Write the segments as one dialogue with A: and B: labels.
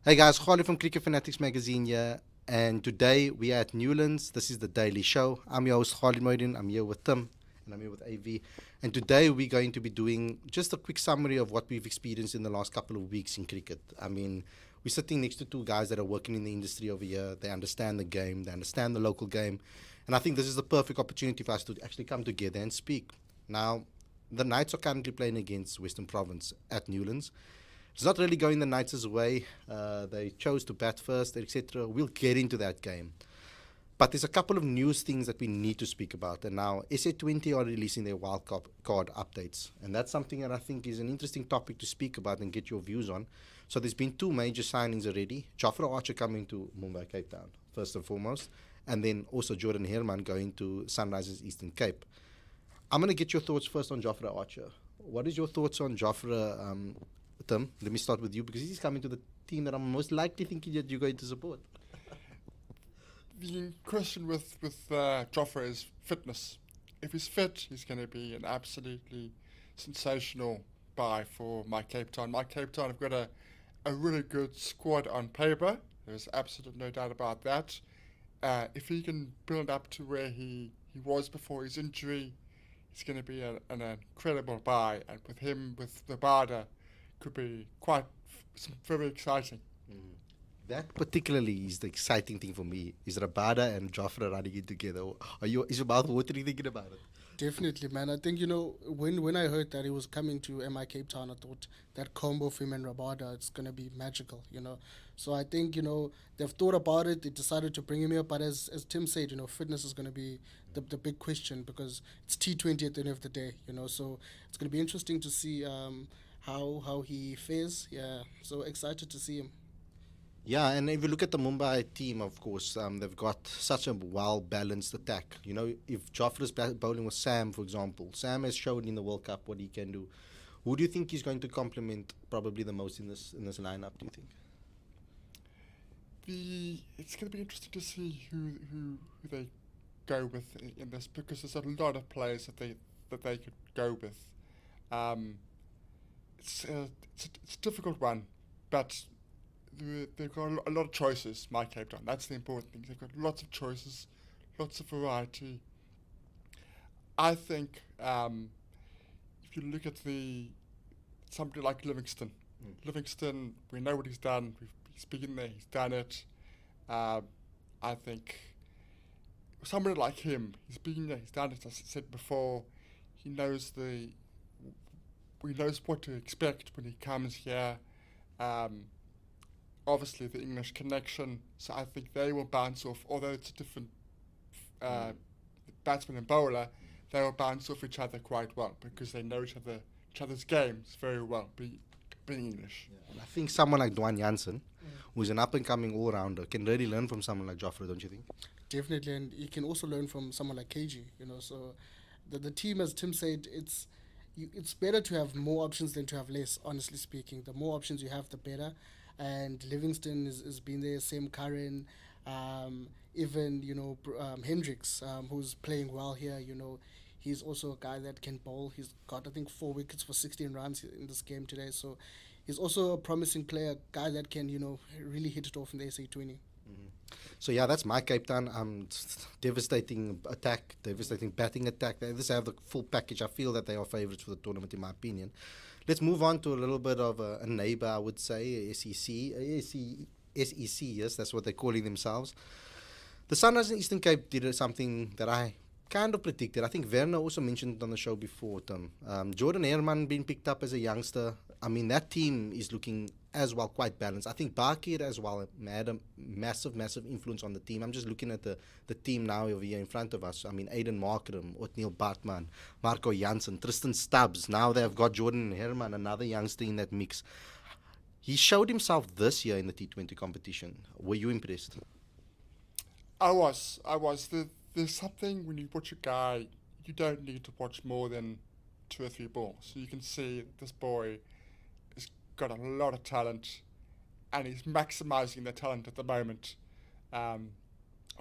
A: Hey guys, Khalid from Cricket Fanatics magazine here, and today we are at Newlands. This is the Daily Show. I'm your host Khalid Moedin. I'm here with Tim, and I'm here with AV. And today we're going to be doing just a quick summary of what we've experienced in the last couple of weeks in cricket. I mean, we're sitting next to two guys that are working in the industry over here. They understand the game, they understand the local game, and I think this is the perfect opportunity for us to actually come together and speak. Now, the Knights are currently playing against Western Province at Newlands. It's not really going the Knights' way. They chose to bat first, etc. We'll get into that game. But there's a couple of news things that we need to speak about. And now SA20 are releasing their card updates. And that's something that I think is an interesting topic to speak about and get your views on. So there's been two major signings already. Jofra Archer coming to Mumbai, Cape Town, first and foremost. And then also Jordan Herman going to Sunrisers Eastern Cape. I'm going to get your thoughts first on Jofra Archer. What is your thoughts on Jofra, Tim? Let me start with you because he's coming to the team that I'm most likely thinking that you're going to support.
B: The question with Jofra is fitness. If he's fit, he's going to be an absolutely sensational buy for my Cape Town. My Cape Town have got a really good squad on paper. There's absolutely no doubt about that. If he can build up to where he was before his injury, he's going to be an incredible buy. And with him, with the Bada, could be very exciting.
A: That particularly is the exciting thing for me. Is Rabada and Jofra running in together? Is your mouth watering thinking about it?
C: Definitely, man. I think, when I heard that he was coming to MI Cape Town, I thought that combo of him and Rabada, it's going to be magical. So I think, they've thought about it. They decided to bring him here. But as Tim said, fitness is going to be the big question because it's T20 at the end of the day, So it's going to be interesting to see how he fares. Yeah, so excited to see him.
A: Yeah, and if you look at the Mumbai team, of course, they've got such a well-balanced attack. If Jofra's bowling with Sam, for example, Sam has shown in the World Cup what he can do. Who do you think he's going to complement probably the most in this lineup, do you think?
B: It's going to be interesting to see who they go with in this because there's a lot of players that they could go with. It's a difficult one, but they've got a lot of choices, my Cape Town. That's the important thing. They've got lots of choices, lots of variety. I think if you look at somebody like Livingston, we know what he's done. He's been there, he's done it. I think somebody like him, he's been there, he's done it. As I said before, he knows what to expect when he comes here. Obviously, the English connection, so I think they will bounce off. Although it's a different batsman and bowler, they will bounce off each other quite well because they know each other's games very well, being English.
A: Yeah. And I think someone like Dwan Jansen, who's an up-and-coming all-rounder, can really learn from someone like Jofra, don't you think?
C: Definitely, and you can also learn from someone like KG, So the team, as Tim said, it's better to have more options than to have less, honestly speaking. The more options you have, the better. And Livingston is been there, same Karen, even, Hendricks, who's playing well here, He's also a guy that can bowl. He's got, I think, 4 wickets for 16 runs in this game today. So he's also a promising player, a guy that can, really hit it off in the SA20.
A: So yeah, that's my Cape Town. Devastating attack, devastating batting attack. They just have the full package. I feel that they are favourites for the tournament, in my opinion. Let's move on to a little bit of a neighbour, I would say, SEC. Yes, that's what they're calling themselves. The Sunrise in Eastern Cape did something that I kind of predicted. I think Werner also mentioned it on the show before, Tom. Jordan Herman being picked up as a youngster. I mean, that team is looking as well quite balanced. I think Bakir as well had a massive influence on the team. I'm just looking at the team now over here in front of us. I mean, Aiden Markram, Othniel Bartman, Marco Janssen, Tristan Stubbs. Now they've got Jordan Herman, another youngster in that mix. He showed himself this year in the T20 competition. Were you impressed?
B: I was. There's something when you watch a guy, you don't need to watch more than 2 or 3 balls. So you can see this boy has got a lot of talent and he's maximising the talent at the moment. I'm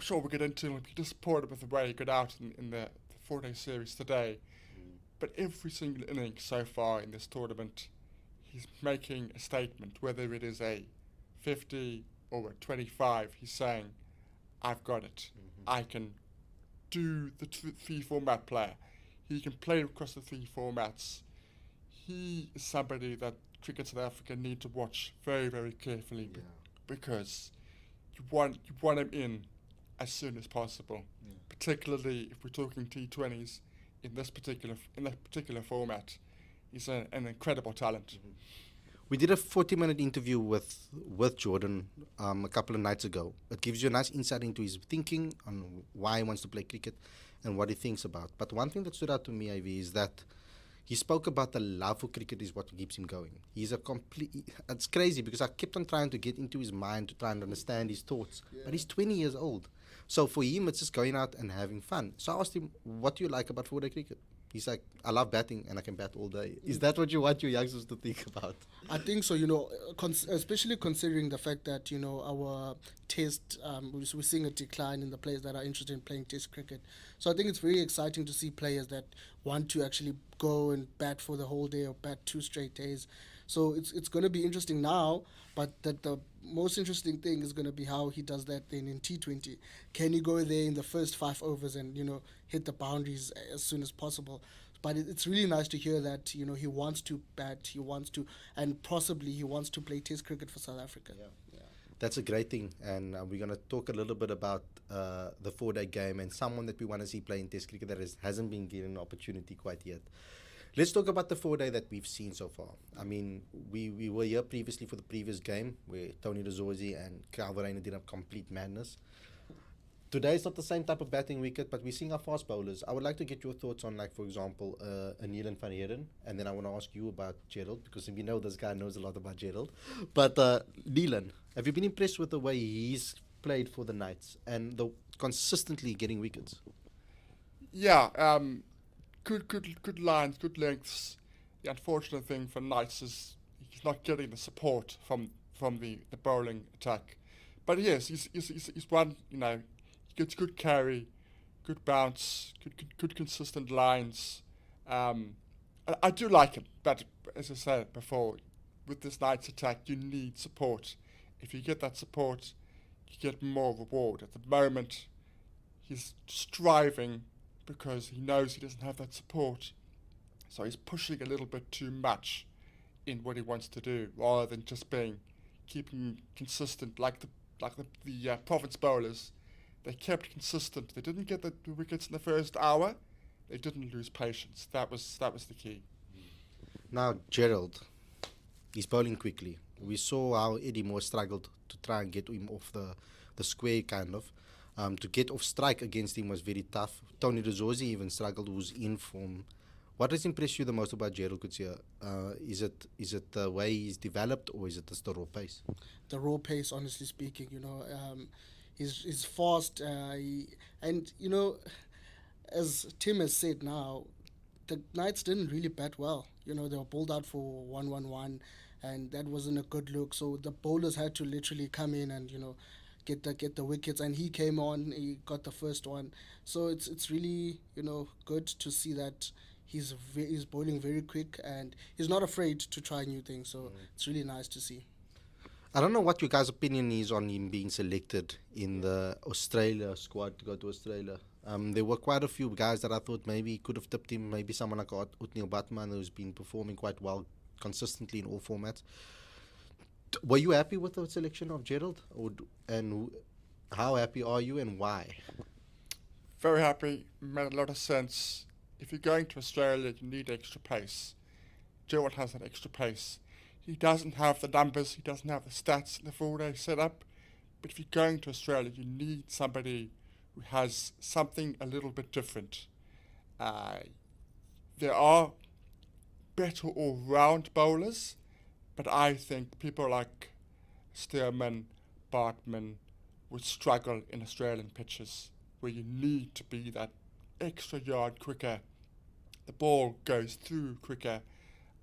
B: sure we'll get into it. We'll be disappointed with the way he got out in the 4-day series today. But every single inning so far in this tournament, he's making a statement, whether it is a 50 or at 25, he's saying, I've got it. I can do the three format player. He can play across the three formats. He is somebody that Cricket South Africa need to watch very, very carefully because you want him in as soon as possible. Particularly if we're talking T20s in that particular format. He's an incredible talent.
A: We did a 40-minute interview with Jordan a couple of nights ago. It gives you a nice insight into his thinking on why he wants to play cricket and what he thinks about. But one thing that stood out to me, Ivy, is that he spoke about the love for cricket is what keeps him going. He's a complete... It's crazy because I kept on trying to get into his mind to try and understand his thoughts. Yeah. But he's 20 years old. So for him, it's just going out and having fun. So I asked him, what do you like about four-day cricket? He's like, I love batting and I can bat all day. Is that what you want your youngsters to think about?
C: I think so, especially considering the fact that, our test, we're seeing a decline in the players that are interested in playing test cricket. So I think it's very exciting to see players that want to actually go and bat for the whole day or bat 2 straight days. So it's going to be interesting now, but the most interesting thing is going to be how he does that then in T20. Can he go there in the first 5 overs and, hit the boundaries as soon as possible? But it's really nice to hear that, he wants to bat, and possibly he wants to play Test cricket for South Africa.
A: Yeah. That's a great thing, and we're going to talk a little bit about the 4-day game and someone that we want to see playing Test cricket that hasn't been given an opportunity quite yet. Let's talk about the 4-day that we've seen so far. I mean, we were here previously for the previous game where Tony Rizorzi and Khalid did a complete madness. Today is not the same type of batting wicket, but we're seeing our fast bowlers. I would like to get your thoughts on, like, for example, Avuyile and Tim, and then I want to ask you about Gerald, because we know this guy knows a lot about Gerald. But Leland, have you been impressed with the way he's played for the Knights and consistently getting wickets?
B: Yeah, good lines, good lengths. The unfortunate thing for Knights is he's not getting the support from the bowling attack. But yes, he's one, he gets good carry, good bounce, good consistent lines. I do like him, but as I said before, with this Knights attack, you need support. If you get that support, you get more reward. At the moment, he's striving because he knows he doesn't have that support. So he's pushing a little bit too much in what he wants to do, rather than just keeping consistent, like the province bowlers. They kept consistent. They didn't get the wickets in the first hour. They didn't lose patience. That was the key.
A: Now, Gerald, he's bowling quickly. We saw how Eddie Moore struggled to try and get him off the square, kind of. To get off strike against him was very tough. Tony Rizorzi even struggled, who's in form. What has impressed you the most about Gerald Coetzee? Is it the way he's developed, or is it just the raw pace?
C: The raw pace, honestly speaking, he's fast. As Tim has said now, the Knights didn't really bat well. They were bowled out for 1-1-1, and that wasn't a good look. So the bowlers had to literally come in and, get the wickets, and he came on, he got the first one. So it's really, good to see that he's bowling very quick, and he's not afraid to try new things. So it's really nice to see.
A: I don't know what your guys' opinion is on him being selected in the Australia squad to go to Australia. There were quite a few guys that I thought maybe could have tipped him. Maybe someone like Utnil Batman, who's been performing quite well consistently in all formats. Were you happy with the selection of Gerald? And how happy are you, and why?
B: Very happy. Made a lot of sense. If you're going to Australia, you need extra pace. Gerald has that extra pace. He doesn't have the numbers, he doesn't have the stats in the 4-day setup. But if you're going to Australia, you need somebody who has something a little bit different. There are better all-round bowlers, but I think people like Stearman, Bartman would struggle in Australian pitches, where you need to be that extra yard quicker. The ball goes through quicker.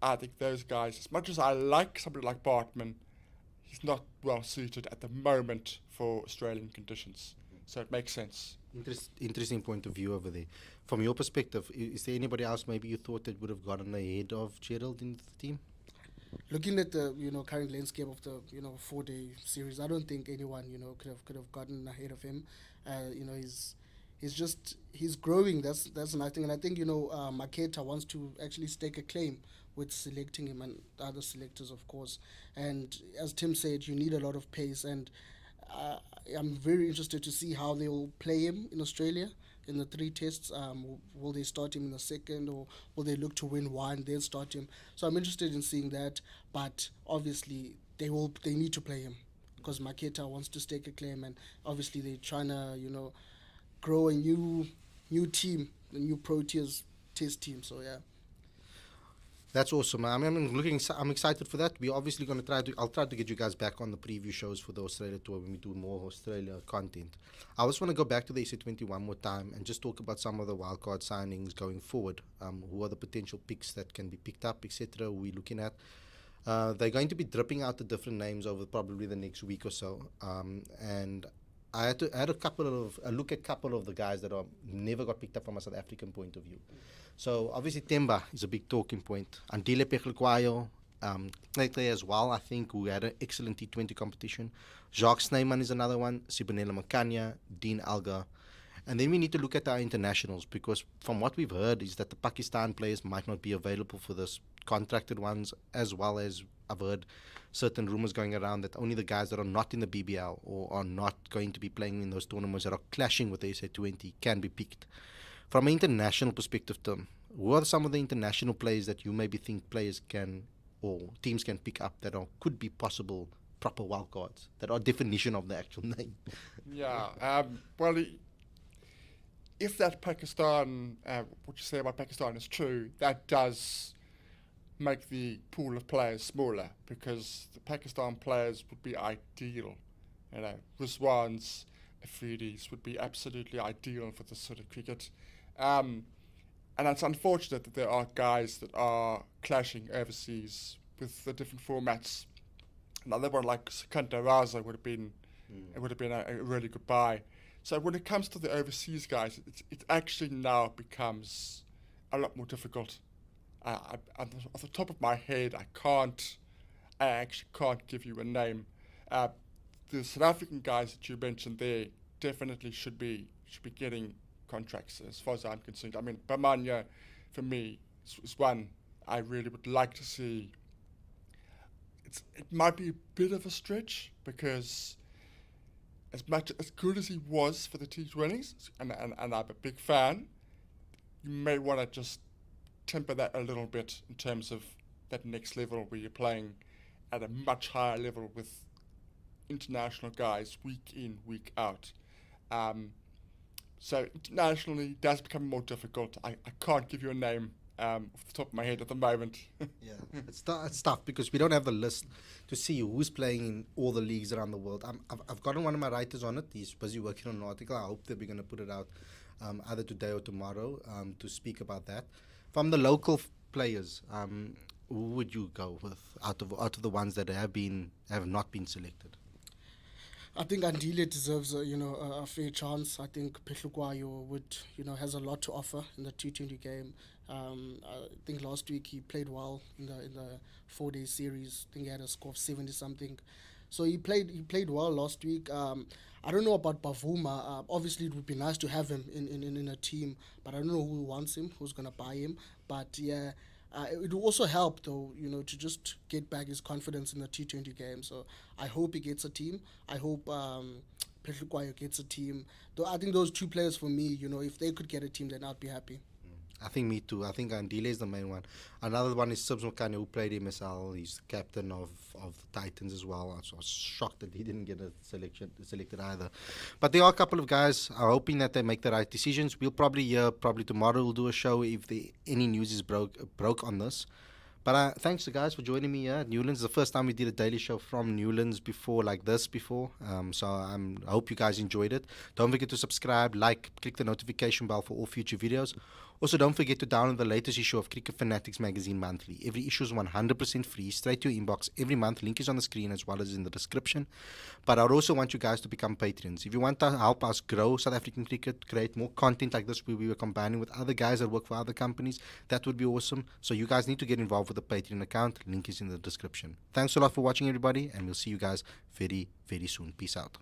B: I think those guys, as much as I like somebody like Bartman, he's not well suited at the moment for Australian conditions. So it makes sense.
A: Interesting point of view over there. From your perspective, is there anybody else maybe you thought that would have gotten ahead of Gerald in the team?
C: looking at the current landscape of the 4-day series, I don't think anyone could have gotten ahead of him. He's growing. That's another thing, and I think Maketa wants to actually stake a claim with selecting him and the other selectors, of course. And as Tim said, you need a lot of pace, and uh, I'm very interested to see how they will play him in Australia in the three tests. Will they start him in the second, or will they look to win one then start him? So I'm interested in seeing that. But obviously, they need to play him because Maketa wants to stake a claim, and obviously they're trying to grow a new team, a new Proteas test team. So yeah.
A: That's awesome. I'm excited for that. We're obviously going to I'll try to get you guys back on the preview shows for the Australia tour when we do more Australia content. I just want to go back to the AC20 one more time and just talk about some of the wildcard signings going forward. Who are the potential picks that can be picked up, etc. We're looking at. They're going to be dripping out the different names over probably the next week or so. And I had a look at a couple of the guys that never got picked up from a South African point of view. So obviously Temba is a big talking point. Andile Peklikwayo, Tlete as well, I think, who had an excellent T20 competition. Jacques Snyman is another one. Sibonela Makanya, Dean Alga. And then we need to look at our internationals, because from what we've heard is that the Pakistan players might not be available for this, contracted ones, as well as I've heard certain rumors going around that only the guys that are not in the BBL or are not going to be playing in those tournaments that are clashing with the SA20 can be picked. From an international perspective, Tim, who are some of the international players that you maybe think players can or teams can pick up that could be possible proper wildcards, that are definition of the actual name?
B: Yeah. Well, if that Pakistan, what you say about Pakistan is true, that does make the pool of players smaller, because the Pakistan players would be ideal. Rizwan's, Afridi's would be absolutely ideal for this sort of cricket. And it's unfortunate that there are guys that are clashing overseas with the different formats. Another one like Sekunda Raza would have been a really good buy. So when it comes to the overseas guys, it actually now becomes a lot more difficult. Off the top of my head, I actually can't give you a name. The South African guys that you mentioned there definitely should be getting contracts, as far as I'm concerned. I mean, Bamanya, for me, is one I really would like to see. It might be a bit of a stretch, because as good as he was for the T20s, and I'm a big fan, you may want to just temper that a little bit in terms of that next level where you're playing at a much higher level with international guys week in, week out. So internationally it does become more difficult. I can't give you a name off the top of my head at the moment.
A: Yeah, it's tough because we don't have the list to see who's playing in all the leagues around the world. I've gotten one of my writers on it. He's busy working on an article. I hope that we're going to put it out either today or tomorrow to speak about that. From the local players, who would you go with out of the ones that have not been selected?
C: I think Andile deserves a fair chance. I think Pehlukwayo has a lot to offer in the T20 game. I think last week he played well in the 4-day series. I think he had a score of 70 something. So he played well last week. I don't know about Bavuma. Obviously, it would be nice to have him in a team, but I don't know who wants him, who's gonna buy him. But yeah. It will also help, though, to just get back his confidence in the T20 game. So I hope he gets a team. I hope Pehlukwayo gets a team. Though I think those two players for me, if they could get a team, then I'd be happy.
A: I think me too. I think Andile is the main one. Another one is Sibs Mokane, who played MSL. He's the captain of the Titans as well. I was shocked that he didn't get selected either. But there are a couple of guys. I'm hoping that they make the right decisions. We'll probably hear, tomorrow we'll do a show if any news is broke on this. But thanks to guys for joining me here at Newlands. It's the first time we did a daily show from Newlands before. So I hope you guys enjoyed it. Don't forget to subscribe, like, click the notification bell for all future videos. Also, don't forget to download the latest issue of Cricket Fanatics magazine monthly. Every issue is 100% free, straight to your inbox every month. Link is on the screen as well as in the description. But I also want you guys to become patrons. If you want to help us grow South African cricket, create more content like this where we were combining with other guys that work for other companies, that would be awesome. So you guys need to get involved with the Patreon account. Link is in the description. Thanks a lot for watching, everybody, and we'll see you guys very, very soon. Peace out.